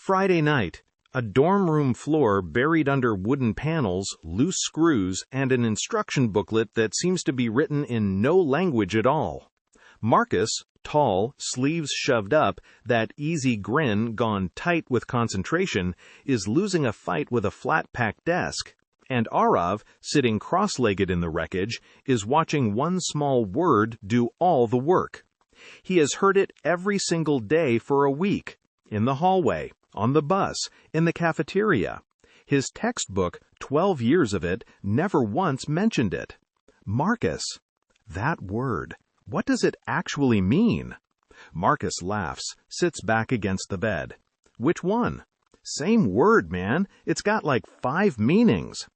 Friday night. A dorm room floor buried under wooden panels, loose screws, and an instruction booklet that seems to be written in no language at all. Marcus, tall, sleeves shoved up, that easy grin gone tight with concentration, is losing a fight with a flat-pack desk. And Aarav, sitting cross-legged in the wreckage, is watching one small word do all the work. He has heard it every single day for a week. In the hallway, on the bus, in the cafeteria. His textbook, 12 years of it, never once mentioned it. Marcus. That word. What does it actually mean? Marcus laughs, sits back against the bed. Which one? Same word, man. It's got like 5 meanings.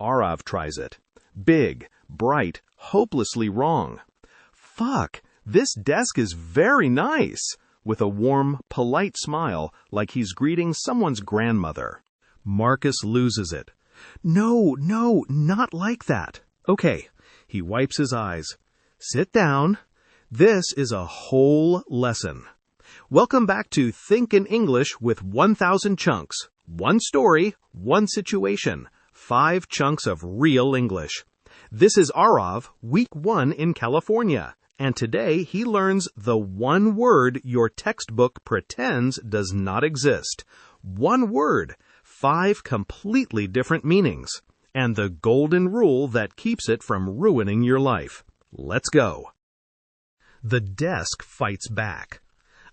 Aarav tries it. Big, bright, hopelessly wrong. Fuck, this desk is very nice. With a warm, polite smile, like he's greeting someone's grandmother. Marcus loses it. No, not like that. Okay, he wipes his eyes. Sit down. This is a whole lesson. Welcome back to Think in English with 1,000 chunks. One story, one situation. 5 chunks of real English. This is Aarav, week 1 in California. And today he learns the one word your textbook pretends does not exist. One word, 5 completely different meanings, and the golden rule that keeps it from ruining your life. Let's go. The desk fights back.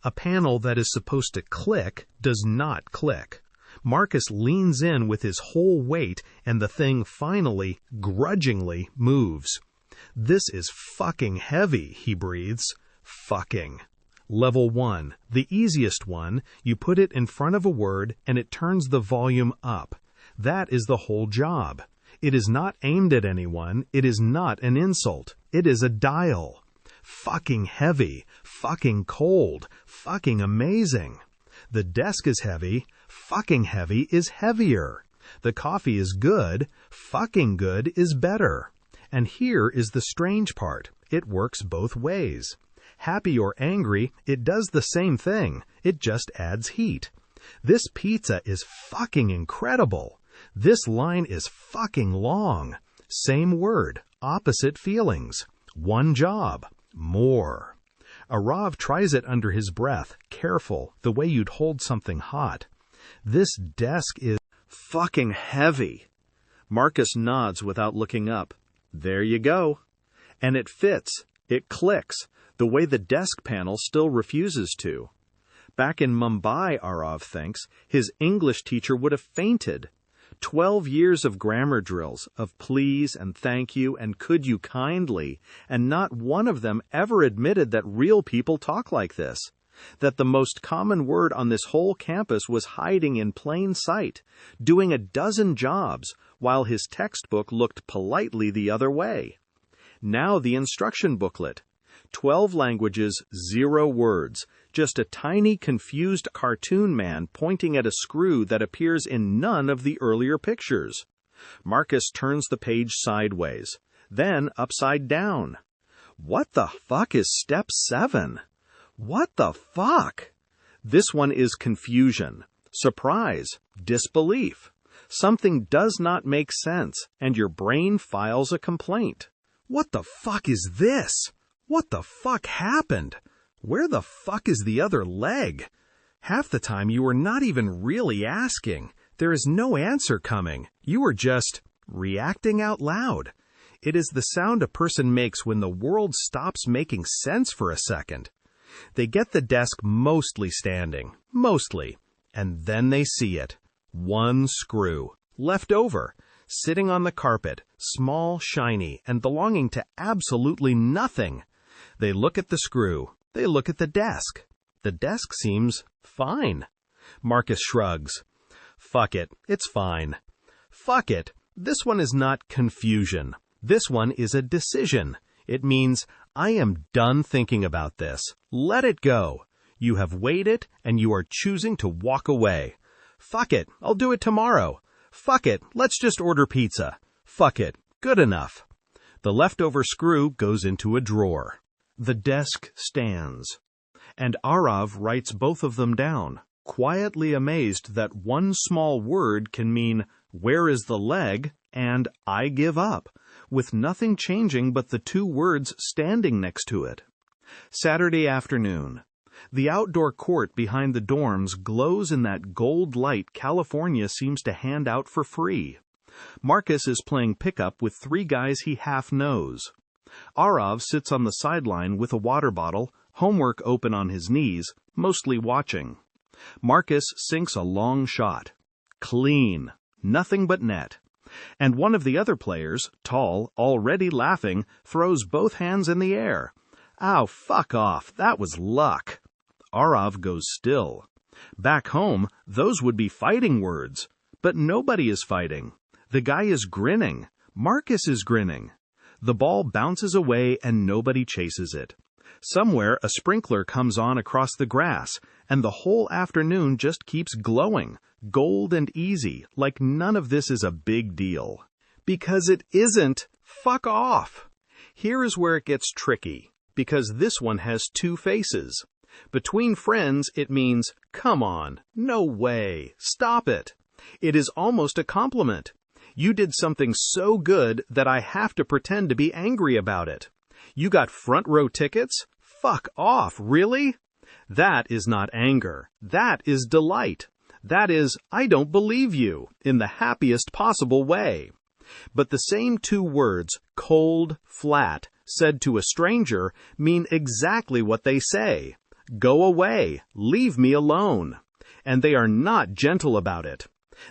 A panel that is supposed to click does not click. Marcus leans in with his whole weight, and the thing finally, grudgingly, moves. This is fucking heavy, he breathes. Fucking. Level 1, the easiest one, you put it in front of a word and it turns the volume up. That is the whole job. It is not aimed at anyone, it is not an insult, it is a dial. Fucking heavy, fucking cold, fucking amazing. The desk is heavy, fucking heavy is heavier. The coffee is good, fucking good is better. And here is the strange part. It works both ways. Happy or angry, it does the same thing. It just adds heat. This pizza is fucking incredible. This line is fucking long. Same word, opposite feelings. One job, more. Aarav tries it under his breath, careful, the way you'd hold something hot. This desk is fucking heavy. Marcus nods without looking up. There you go. And it fits. It clicks, the way the desk panel still refuses to. Back in Mumbai, Aarav thinks, his English teacher would have fainted. 12 years of grammar drills, of please and thank you and could you kindly, and not one of them ever admitted that real people talk like this. That the most common word on this whole campus was hiding in plain sight, doing a dozen jobs, while his textbook looked politely the other way. Now the instruction booklet. 12 languages, 0 words, just a tiny confused cartoon man pointing at a screw that appears in none of the earlier pictures. Marcus turns the page sideways, then upside down. What the fuck is step 7? What the fuck? This one is confusion, surprise, disbelief. Something does not make sense, and your brain files a complaint. What the fuck is this? What the fuck happened? Where the fuck is the other leg? Half the time you are not even really asking. There is no answer coming. You are just reacting out loud. It is the sound a person makes when the world stops making sense for a second. They get the desk mostly standing, mostly, and then they see it. One screw, left over, sitting on the carpet, small, shiny, and belonging to absolutely nothing. They look at the screw. They look at the desk. The desk seems fine. Marcus shrugs. Fuck it, it's fine. Fuck it, this one is not confusion. This one is a decision. It means, I am done thinking about this. Let it go. You have weighed it, and you are choosing to walk away. Fuck it, I'll do it tomorrow. Fuck it, let's just order pizza. Fuck it, good enough. The leftover screw goes into a drawer. The desk stands. And Aarav writes both of them down. quietly amazed that one small word can mean, "Where is the leg?" and "I give up," with nothing changing but the two words standing next to it. Saturday afternoon. The outdoor court behind the dorms glows in that gold light California seems to hand out for free. Marcus is playing pickup with three guys he half knows. Aarav sits on the sideline with a water bottle, homework open on his knees, mostly watching. Marcus sinks a long shot. Clean. Nothing but net. And one of the other players, tall, already laughing, throws both hands in the air. "Ow, fuck off, that was luck." Aarav goes still. Back home, those would be fighting words. But nobody is fighting. The guy is grinning. Marcus is grinning. The ball bounces away and nobody chases it. Somewhere a sprinkler comes on across the grass, and the whole afternoon just keeps glowing, gold and easy, like none of this is a big deal. Because it isn't. Fuck off. Here is where it gets tricky, because this one has two faces. Between friends, it means, "Come on, no way, stop it." It is almost a compliment. You did something so good that I have to pretend to be angry about it. You got front row tickets? Fuck off, really? That is not anger. That is delight. That is, "I don't believe you," in the happiest possible way. But the same two words, cold, flat, said to a stranger, mean exactly what they say. Go away, leave me alone. And they are not gentle about it.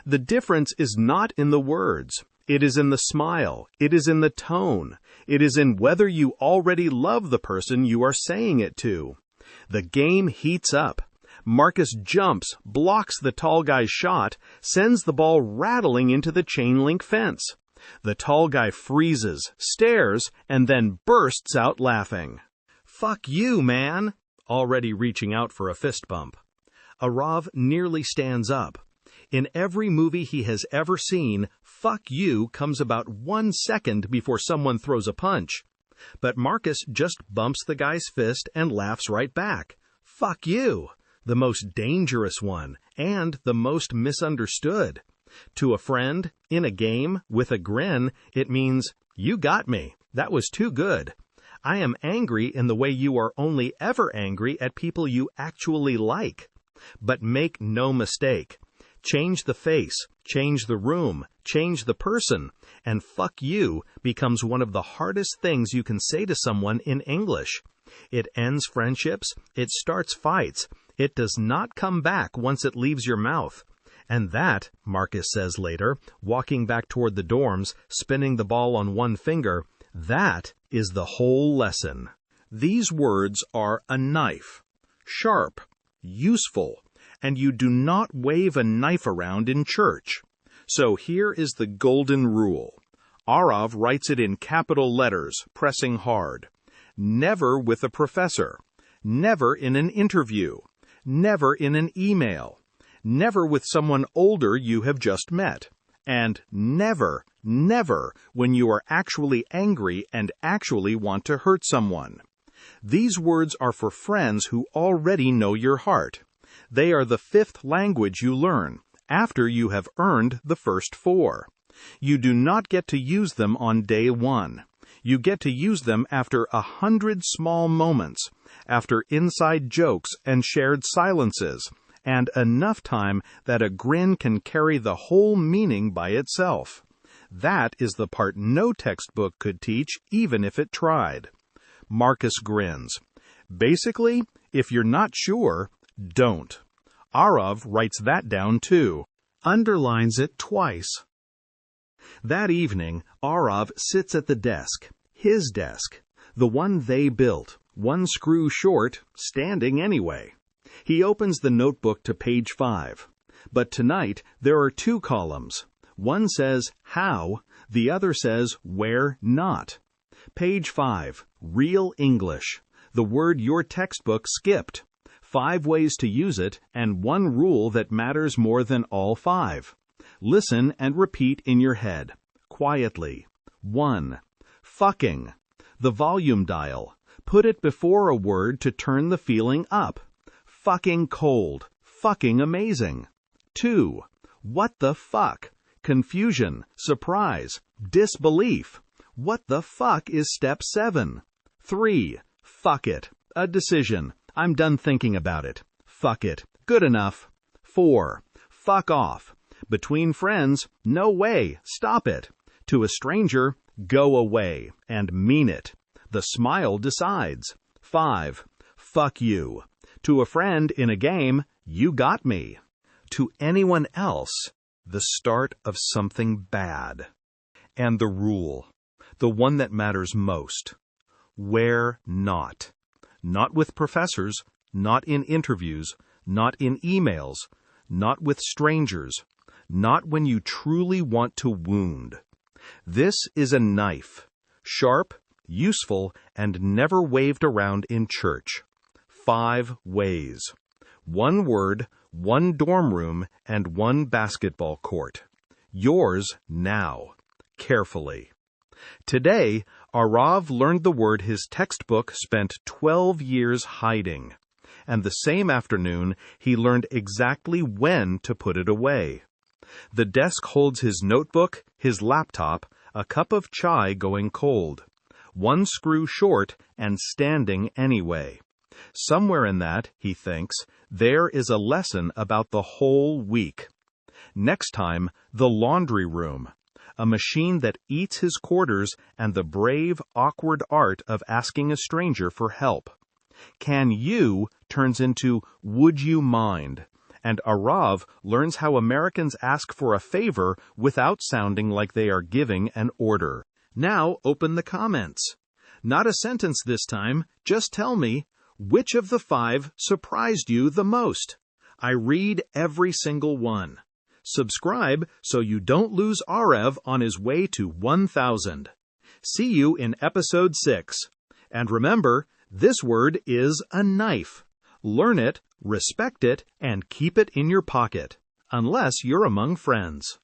The difference is not in the words. It is in the smile. It is in the tone. It is in whether you already love the person you are saying it to. The game heats up. Marcus jumps, blocks the tall guy's shot, sends the ball rattling into the chain link fence. The tall guy freezes, stares, and then bursts out laughing. "Fuck you, man!" Already reaching out for a fist bump. Aarav nearly stands up. In every movie he has ever seen, "fuck you" comes about 1 second before someone throws a punch. But Marcus just bumps the guy's fist and laughs right back. "Fuck you," the most dangerous one, and the most misunderstood. To a friend, in a game, with a grin, it means, "You got me. That was too good. I am angry in the way you are only ever angry at people you actually like." But make no mistake. Change the face, change the room, change the person, and "fuck you" becomes one of the hardest things you can say to someone in English. It ends friendships, it starts fights, it does not come back once it leaves your mouth. And that, Marcus says later, walking back toward the dorms, spinning the ball on one finger, that is the whole lesson. These words are a knife. Sharp, useful, and you do not wave a knife around in church. So here is the golden rule. Aarav writes it in capital letters, pressing hard. Never with a professor. Never in an interview. Never in an email. Never with someone older you have just met. And never, never when you are actually angry and actually want to hurt someone. These words are for friends who already know your heart. They are the fifth language you learn, after you have earned the first four. You do not get to use them on day one. You get to use them after 100 small moments, after inside jokes and shared silences, and enough time that a grin can carry the whole meaning by itself. That is the part no textbook could teach, even if it tried. Marcus grins. Basically, if you're not sure, don't. Aarav writes that down too, underlines it twice. That evening, Aarav sits at the desk, his desk, the one they built, 1 screw short, standing anyway. He opens the notebook to page 5. But tonight, there are 2 columns. One says, how, the other says, where not. Page 5, real English, the word your textbook skipped. 5 ways to use it, and 1 rule that matters more than all 5. Listen and repeat in your head, quietly. 1. Fucking. The volume dial. Put it before a word to turn the feeling up. Fucking cold. fucking amazing. 2. What the fuck? Confusion, surprise, disbelief. What the fuck is step 7? 3. Fuck it. A decision. I'm done thinking about it. Fuck it. Good enough. 4. Fuck off. Between friends, no way. Stop it. To a stranger, go away and mean it. The smile decides. 5. Fuck you. To a friend in a game, you got me. To anyone else, the start of something bad. And the rule, the one that matters most. Wear not. Not with professors, not in interviews, not in emails, not with strangers, not when you truly want to wound. This is a knife, sharp, useful, and never waved around in church. 5 ways. 1 word, 1 dorm room, and 1 basketball court. Yours now. Carefully. Today, Aarav learned the word his textbook spent 12 years hiding. And the same afternoon, he learned exactly when to put it away. The desk holds his notebook, his laptop, a cup of chai going cold. 1 screw short and standing anyway. Somewhere in that, he thinks, there is a lesson about the whole week. Next time, the laundry room. A machine that eats his quarters and the brave, awkward art of asking a stranger for help. Can you turns into would you mind? And Aarav learns how Americans ask for a favor without sounding like they are giving an order. Now open the comments. Not a sentence this time, just tell me, which of the 5 surprised you the most? I read every single one. Subscribe so you don't lose Aarav on his way to 1,000. See you in episode 6. And remember, this word is a knife. Learn it, respect it, and keep it in your pocket. Unless you're among friends.